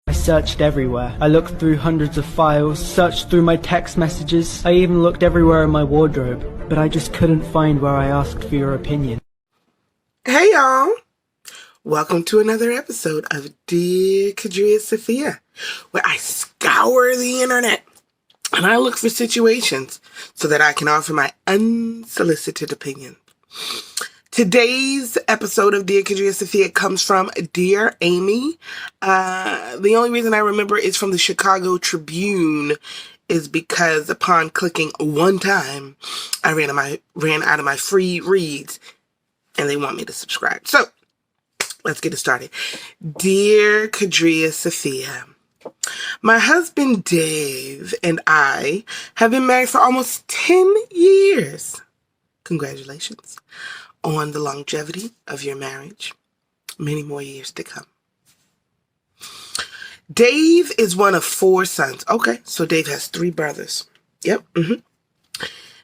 I searched everywhere. I looked through hundreds of files, searched through my text messages. I even looked everywhere in my wardrobe, but I just couldn't find where I asked for your opinion. Hey y'all! Welcome to another episode of Dear Qadriyyah Safiyyah, where I scour the internet and I look for situations so that I can offer my unsolicited opinion. Today's episode of Dear Qadriyyah Safiyyah comes from Dear Amy. The only reason I remember is from the Chicago Tribune is because upon clicking one time, I ran out of my free reads and they want me to subscribe. So let's get it started. Dear Qadriyyah Safiyyah, my husband Dave and I have been married for almost 10 years. Congratulations on the longevity of your marriage. Many more years to come. Dave is one of 4 sons. Okay, so Dave has 3 brothers. Yep.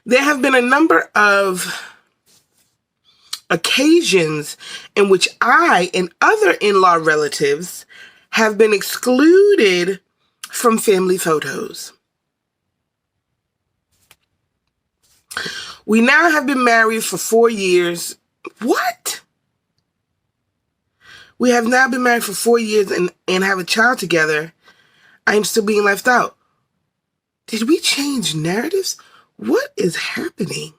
There have been a number of occasions in which I and other in-law relatives have been excluded from family photos. We now have been married for 4 years. What? We have now been married for 4 years and have a child together. I am still being left out. Did we change narratives? What is happening?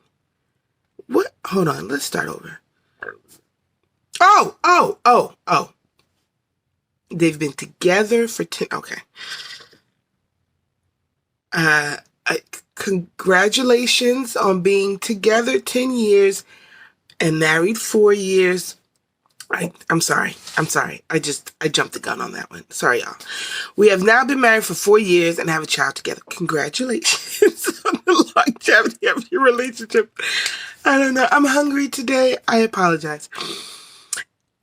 What? Hold on. Let's start over. Oh. They've been together for 10. Okay. Congratulations on being together 10 years and married 4 years. I'm sorry. I jumped the gun on that one. Sorry, y'all. We have now been married for 4 years and have a child together. Congratulations on the longevity of your relationship. I don't know. I'm hungry today. I apologize.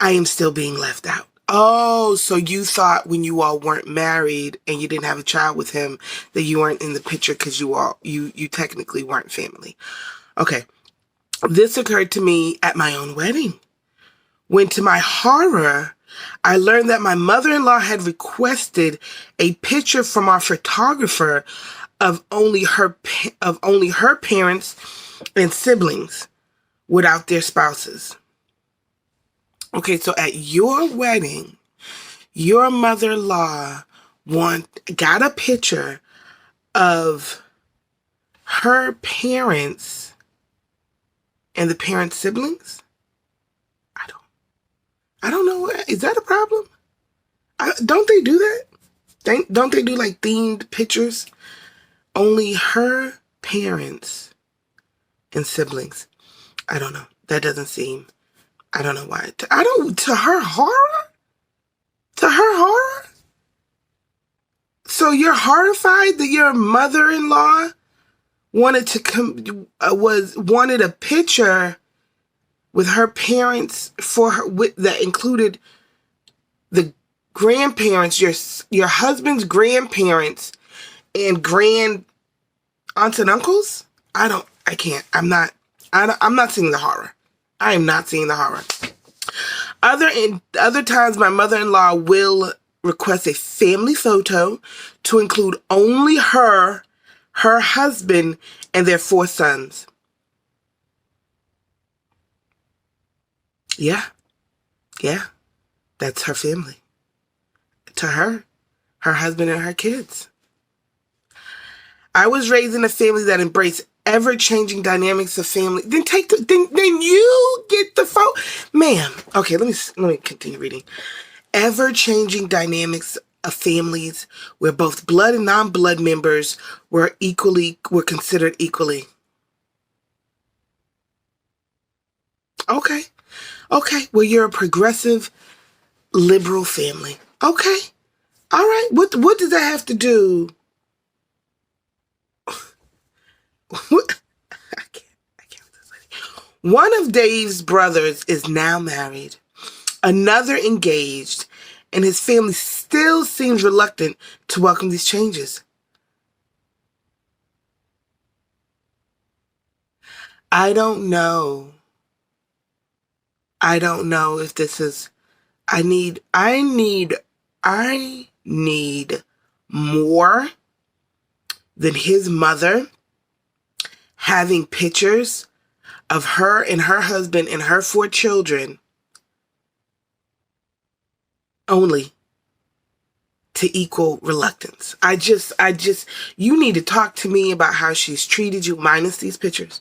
I am still being left out. Oh, so you thought when you all weren't married and you didn't have a child with him that you weren't in the picture because you technically weren't family. Okay. This occurred to me at my own wedding, when to my horror, I learned that my mother-in-law had requested a picture from our photographer of only her parents and siblings without their spouses. Okay, so at your wedding, your mother-in-law got a picture of her parents and the parents' siblings? I don't know. Is that a problem? Don't they do that? Don't they do like themed pictures? Only her parents and siblings. I don't know. That doesn't seem... I don't know why. To her horror? To her horror? So you're horrified that your mother-in-law wanted a picture with her parents for her that included the grandparents, your husband's grandparents and grand aunts and uncles? I'm not seeing the horror. I am not seeing the horror. Other times, my mother-in-law will request a family photo to include only her husband, and their 4 sons. Yeah, that's her family. To her husband and her kids. I was raised in a family that embraced ever-changing dynamics of family. Then you get the photo, ma'am. Okay, let me continue reading. Ever-changing dynamics of families where both blood and non-blood members were considered equally. Okay. Well, you're a progressive, liberal family. Okay. All right. What does that have to do? What? I can't with this lady. One of Dave's brothers is now married, another engaged, and his family still seems reluctant to welcome these changes. I don't know if this is, I need more than his mother having pictures of her and her husband and her 4 children only to equal reluctance. You need to talk to me about how she's treated you, minus these pictures.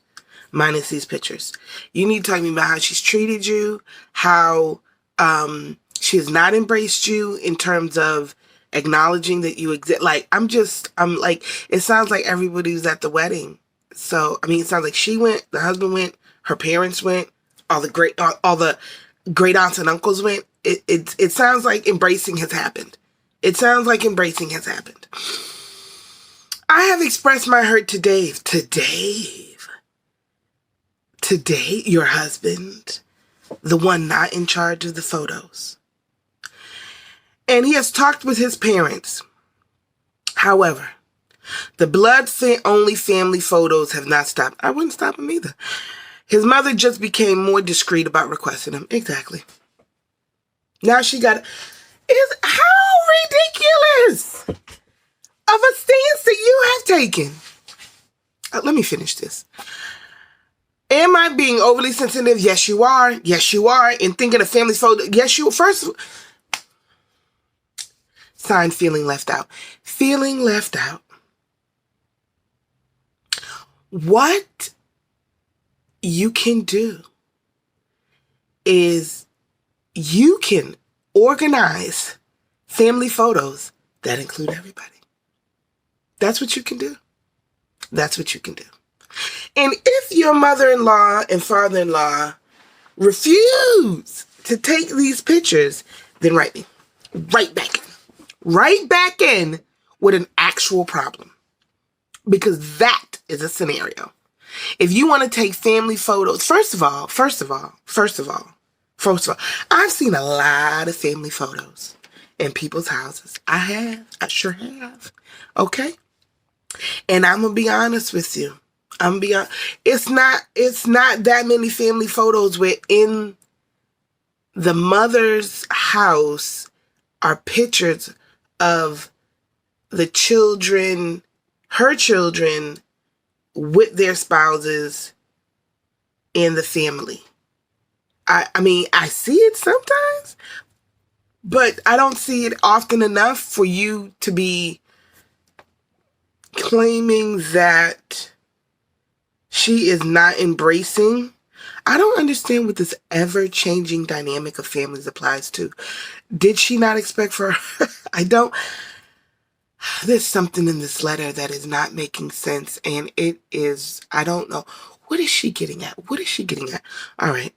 You need to talk to me about how she's treated you, how she has not embraced you in terms of acknowledging that you exist. Like, I'm like, it sounds like everybody was at the wedding. So, I mean, it sounds like she went, the husband went, her parents went, all the great aunts and uncles went. It sounds like embracing has happened. I have expressed my hurt to Dave. To Dave, your husband, the one not in charge of the photos. And he has talked with his parents. However, the blood-only family photos have not stopped. I wouldn't stop him either. His mother just became more discreet about requesting them. Exactly. Now she got... How ridiculous of a stance that you have taken. Let me finish this. Am I being overly sensitive? Yes, you are. Yes, you are. And thinking of family photos. Yes, you... First... Sign feeling left out. Feeling left out. What you can do is you can organize family photos that include everybody. That's what you can do. And if your mother-in-law and father-in-law refuse to take these pictures, then write me. Right back in with an actual problem. Because that is a scenario. If you want to take family photos, first of all, I've seen a lot of family photos in people's houses. I sure have. Okay? And I'm going to be honest with you. It's not that many family photos where in the mother's house are pictures of the children, her children, with their spouses in the family. I mean, I see it sometimes, but I don't see it often enough for you to be claiming that she is not embracing. I don't understand what this ever-changing dynamic of families applies to. Did she not expect for her? There's something in this letter that is not making sense, and it is, I don't know. What is she getting at? All right.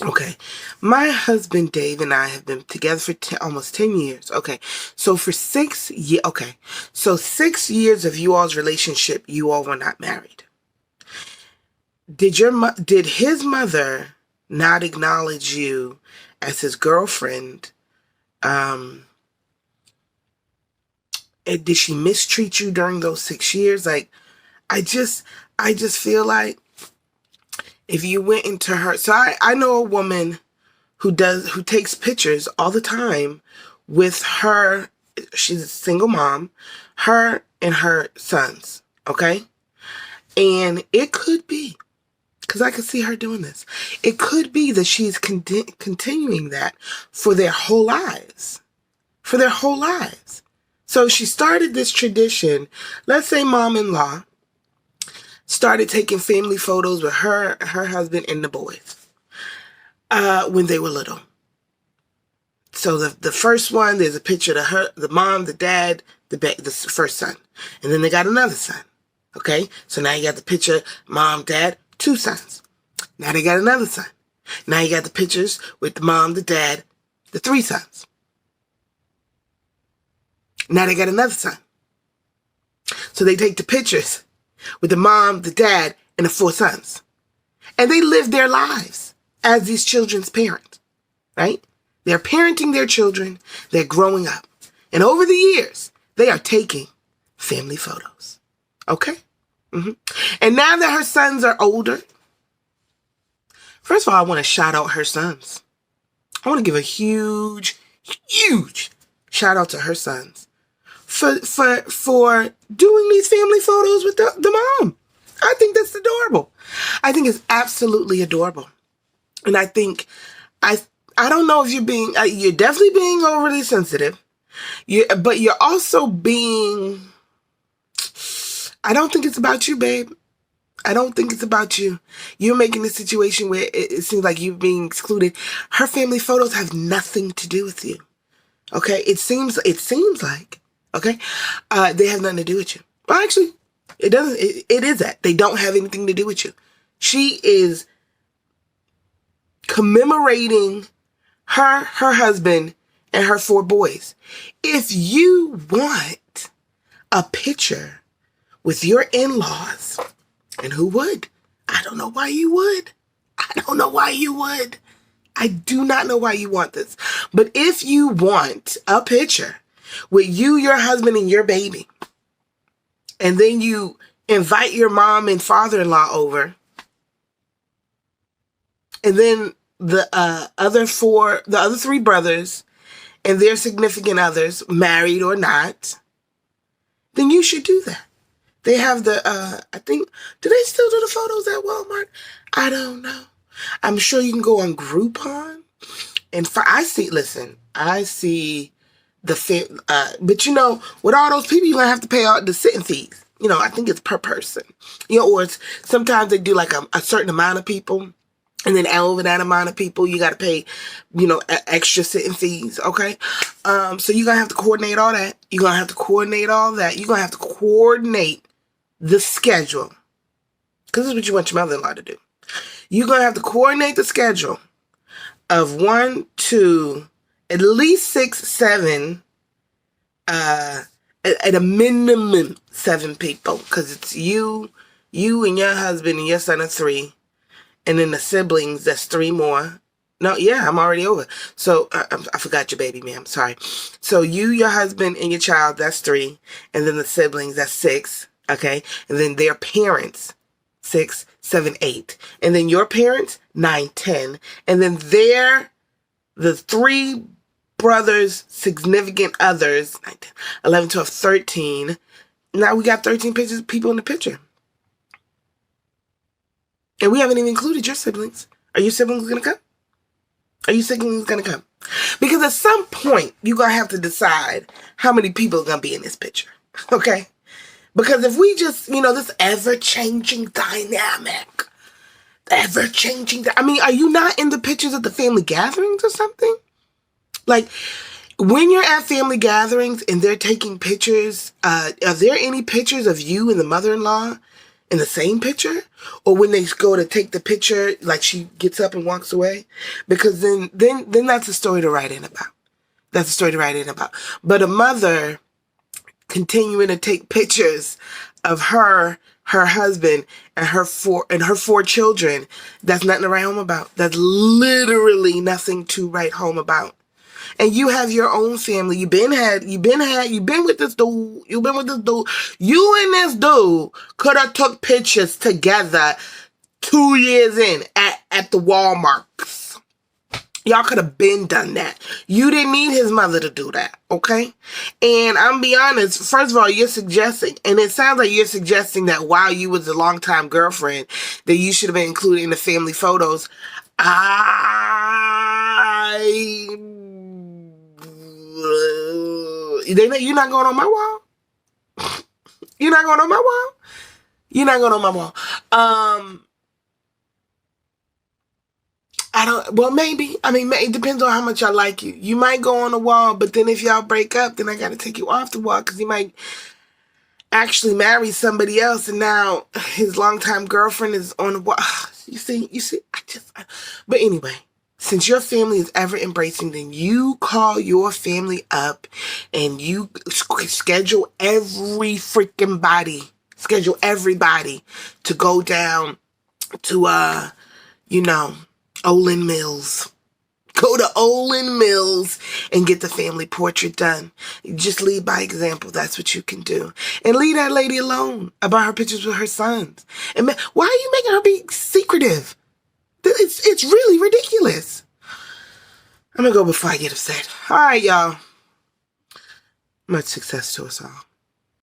Okay. My husband, Dave, and I have been together for almost 10 years. Okay. So for 6 years, okay. So 6 years of you all's relationship, you all were not married. Did his mother not acknowledge you as his girlfriend? Did she mistreat you during those 6 years? Like, I just feel like if you went into her, so I know a woman who takes pictures all the time with her, she's a single mom, her and her sons, okay? And it could be, because I could see her doing this, it could be that she's continuing that for their whole lives. So she started this tradition. Let's say mom-in-law started taking family photos with her husband and the boys when they were little. So the first one, there's a picture of her, the mom, the dad, the first son. And then they got another son. Okay? So now you got the picture, mom, dad, 2 sons. Now they got another son. Now you got the pictures with the mom, the dad, the 3 sons. Now they got another son. So they take the pictures with the mom, the dad, and the 4 sons. And they live their lives as these children's parents, right? They're parenting their children. They're growing up. And over the years, they are taking family photos. Okay? Mm-hmm. And now that her sons are older, first of all, I want to shout out her sons. I want to give a huge Shout out to her sons for doing these family photos with the mom. I think that's adorable. I think it's absolutely adorable. And I think, I don't know if you're definitely being overly sensitive. But you're also being, I don't think it's about you, babe. I don't think it's about you. You're making a situation where it seems like you're being excluded. Her family photos have nothing to do with you. Okay? It seems like, okay? They have nothing to do with you. Well, actually, it doesn't. It is that. They don't have anything to do with you. She is commemorating her husband, and her 4 boys. If you want a picture with your in-laws, and who would? I don't know why you would. I don't know why you would. I do not know why you want this. But if you want a picture with you, your husband, and your baby, and then you invite your mom and father-in-law over, and then the other 3 brothers and their significant others, married or not, then you should do that. They have the, I think, do they still do the photos at Walmart? I don't know. I'm sure you can go on Groupon. And I see but you know, with all those people, you're going to have to pay all the sitting fees. You know, I think it's per person. You know, or sometimes they do like a certain amount of people. And then over that amount of people, you got to pay, you know, extra sitting fees, okay? So you're going to have to coordinate all that. You're going to have to coordinate all that. You're going to have to coordinate the schedule. Because this is what you want your mother-in-law to do. You're going to have to coordinate the schedule of 1, 2, at least 6, 7, at a minimum 7 people. Because it's you and your husband and your son are 3. And then the siblings, that's 3 more. No, yeah, I'm already over. So, I forgot your baby, ma'am. Sorry. So, you, your husband, and your child, that's 3. And then the siblings, that's 6. Okay? And then their parents, 6, 7, 8. And then your parents, 9, 10. And then the 3 brothers, significant others, 9, 10, 11, 12, 13. Now we got 13 people in the picture. And we haven't even included your siblings. Are your siblings going to come? Are your siblings going to come? Because at some point, you're going to have to decide how many people are going to be in this picture. Okay? Because if we just, you know, this ever-changing dynamic. I mean, are you not in the pictures at the family gatherings or something? Like, when you're at family gatherings and they're taking pictures, are there any pictures of you and the mother-in-law in the same picture? Or when they go to take the picture, like she gets up and walks away? Because then that's a story to write in about. That's a story to write in about. But a mother continuing to take pictures of her husband, and her 4 children, that's nothing to write home about. That's literally nothing to write home about. And you have your own family. You've been with this dude. You and this dude could have took pictures together 2 years in at the Walmarts. Y'all could have been done that. You didn't need his mother to do that, okay? And I'm be honest, first of all, you're suggesting, and it sounds like you're suggesting that while you was a longtime girlfriend, that you should have been included in the family photos. You're not going on my wall? You're not going on my wall? You're not going on my wall. Maybe. I mean, it depends on how much I like you. You might go on the wall, but then if y'all break up, then I got to take you off the wall because you might actually marry somebody else, and now his longtime girlfriend is on the wall. You see, but anyway, since your family is ever embracing, then you call your family up and you schedule everybody to go down to, Olin Mills. Go to Olin Mills and get the family portrait done. Just lead by example. That's what you can do. And leave that lady alone about her pictures with her sons. And why are you making her be secretive? It's really ridiculous. I'm going to go before I get upset. All right, y'all. Much success to us all.